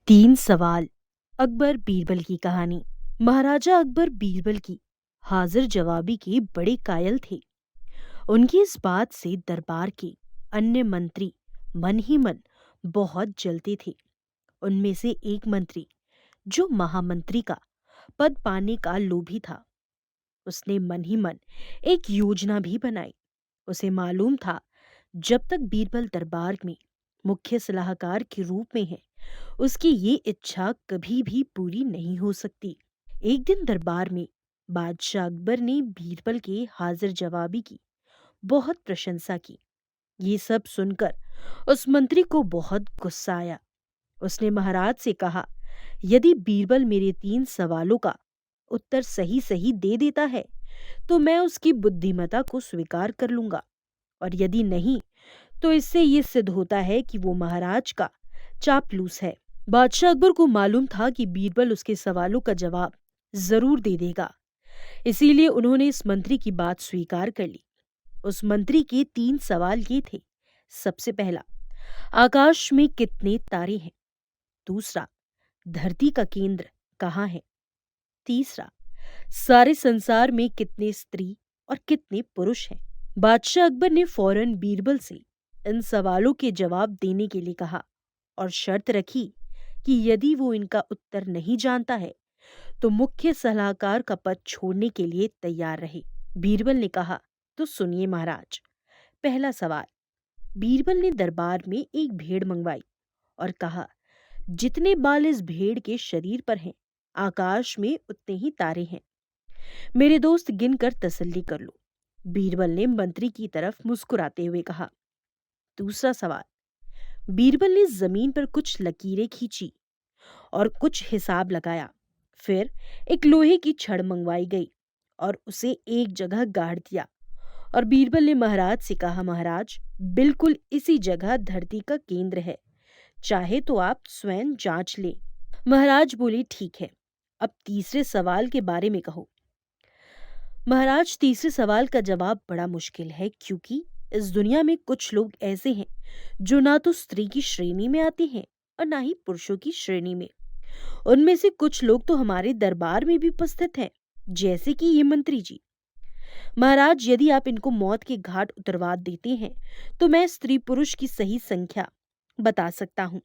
तीन सवाल। अकबर बीरबल की कहानी। महाराजा अकबर बीरबल की हाजिर जवाबी के बड़े कायल थे। उनकी इस बात से दरबार के अन्य मंत्री मन ही मन बहुत जलते थे। उनमें से एक मंत्री, जो महामंत्री का पद पाने का लोभी था, उसने मन ही मन एक योजना भी बनाई। उसे मालूम था, जब तक बीरबल दरबार में मुख्य सलाहकार के रूप में है, उसकी ये इच्छा कभी भी पूरी नहीं हो सकती। एक दिन दरबार में बादशाह अकबर ने बीरबल के हाजिर जवाबी की बहुत प्रशंसा की। ये सब सुनकर उस मंत्री को बहुत गुस्सा आया। उसने महाराज से कहा, यदि बीरबल मेरे तीन सवालों का उत्तर सही सही दे देता है तो मैं उसकी बुद्धिमत्ता को स्वीकार कर लूंगा, और यदि नहीं तो इससे ये सिद्ध होता है कि वो महाराज का चापलूस है। बादशाह अकबर को मालूम था कि बीरबल उसके सवालों का जवाब जरूर दे देगा, इसीलिए उन्होंने इस मंत्री की बात स्वीकार कर ली। उस मंत्री के तीन सवाल ये थे। सबसे पहला, आकाश में कितने तारे हैं? दूसरा, धरती का केंद्र कहाँ है? तीसरा, सारे संसार में कितने स्त्री और कितने पुरुष हैं? बादशाह अकबर ने फौरन बीरबल से इन सवालों के जवाब देने के लिए कहा और शर्त रखी कि यदि वो इनका उत्तर नहीं जानता है तो मुख्य सलाहकार का पद छोड़ने के लिए तैयार रहे। बीरबल ने कहा, तो सुनिए महाराज। पहला सवाल। बीरबल ने दरबार में एक भेड़ मंगवाई और कहा, जितने बाल इस भेड़ के शरीर पर हैं, आकाश में उतने ही तारे हैं। मेरे दोस्त गिनकर तसल्ली कर लो। बीरबल ने मंत्री की तरफ मुस्कुराते हुए कहा। दूसरा सवाल। बीरबल ने जमीन पर कुछ लकीरें खींची और कुछ हिसाब लगाया। फिर एक लोहे की छड़ मंगवाई गई और उसे एक जगह गाड़ दिया, और बीरबल ने महाराज से कहा, महाराज, बिल्कुल इसी जगह धरती का केंद्र है, चाहे तो आप स्वयं जांच लें। महाराज बोले, ठीक है, अब तीसरे सवाल के बारे में कहो। महाराज, तीसरे सवाल का जवाब बड़ा मुश्किल है, क्योंकि इस दुनिया में कुछ लोग ऐसे हैं जो ना तो स्त्री की श्रेणी में आते हैं और ना ही पुरुषों की श्रेणी में। उनमें से कुछ लोग तो हमारे दरबार में भी उपस्थित हैं, जैसे कि ये मंत्री जी। महाराज, यदि आप इनको मौत के घाट उतरवा देते हैं तो मैं स्त्री पुरुष की सही संख्या बता सकता हूँ।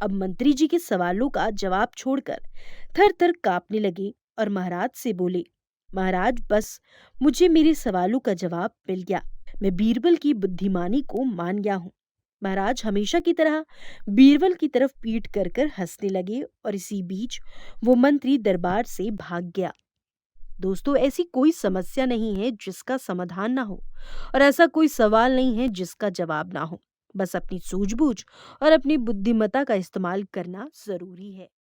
अब मंत्री जी के सवालों का जवाब छोड़कर थर थर कांपने लगे और महाराज से बोले, महाराज, बस मुझे मेरे सवालों का जवाब मिल गया। मैं बीरबल की बुद्धिमानी को मान गया हूँ। महाराज हमेशा की तरह बीरबल की तरफ पीठ कर कर हंसने लगे और इसी बीच वो मंत्री दरबार से भाग गया। दोस्तों, ऐसी कोई समस्या नहीं है जिसका समाधान ना हो, और ऐसा कोई सवाल नहीं है जिसका जवाब ना हो। बस अपनी सूझबूझ और अपनी बुद्धिमत्ता का इस्तेमाल करना जरूरी है।